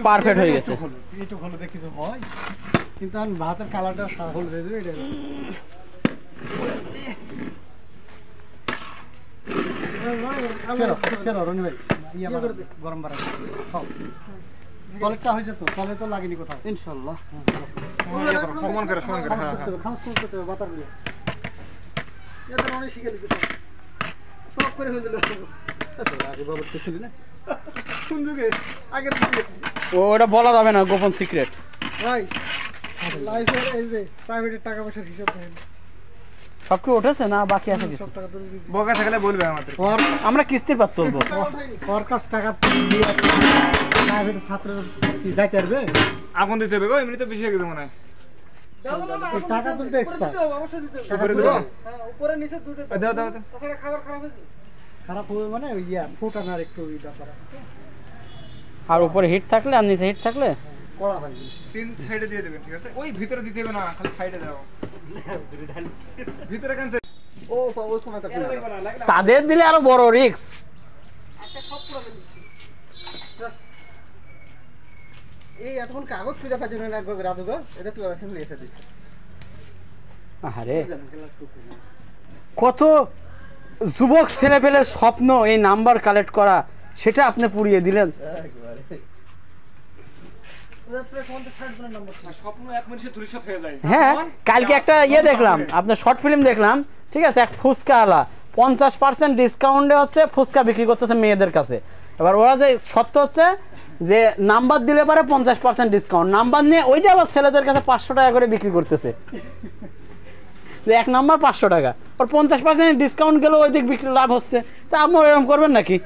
Perfect হয়ে গেছে। এইটুকু হলো দেখি কিছু হয়, কিন্তু আমি ভাতের কালারটা হলুদ দিয়ে দেবো। এটা খেলো রনি ভাই, গরম বাড়া তলেরটা হয়েছে তো, তলে তো লাগেনি কোথাও ইনশাল্লাহ। ওটা বলা যাবে না, গোপন সিক্রেট। টাকা পয়সার হিসাব দেন, সব কি উঠেছে না বাকি আছে কিছু? বকা থাকলে বলবে আমাদের, আমরা কিস্তির পাত তুলবো। ওর কাছ টাকা দিয়ে প্রাইভেট ছাত্র কি যাইতে পারবে? আগুন দিতে হবে গো, এমনি তো বেশি হয়ে গেছে মনে হয়। টাকা তুলতে এক্সট্রা উপরে দেবো, উপরে নিচে দুটো দাও দাও দাও। তাছাড়া খাবার খারাপ হয়েছে, খারাপ হবে মানে ওই ফুটানোর একটু ব্যাপার। আর উপরে হিট থাকলে আর নিচে হিট থাকলে কড়া ভাই তিন সাইডে দিয়ে দেবেন, ঠিক আছে? ওই ভিতরে দিতে হবে না, খালি সাইডে দাও। ভিতরে কেন? ও ওই কোণাটা তাদের দিলে আরো বড় রিস্ক। আচ্ছা সব পুরো এই এতক্ষণ কাগজ খুঁজে পাচ্ছি না একবার রাধু গো, এটা তুই আসলে লিখে দিস। আরে কত যুবক ছেলে পেলে স্বপ্ন এই নাম্বার কালেক্ট করা, সেটা আপনি পুড়িয়ে দিলেন। হ্যাঁ, কালকে একটা ইয়ে দেখলাম, আপনার শর্ট ফিল্ম দেখলাম, ঠিক আছে? এক ফুচকা আলা 50% ডিসকাউন্টে হচ্ছে ফুচকা বিক্রি করতেছে মেয়েদের কাছে। এবার ওরা যে সত্য হচ্ছে যে নাম্বার দিলে পারে 50% ডিসকাউন্ট, নাম্বার নিয়ে ওইটা আবার ছেলেদের কাছে 500 টাকা করে বিক্রি করতেছে। যে এক নাম্বার 500 টাকা, ওর 50% ডিসকাউন্ট গেলেও ওই দিক বিক্রি লাভ হচ্ছে। তা আপনারা এরকম করবেন নাকি?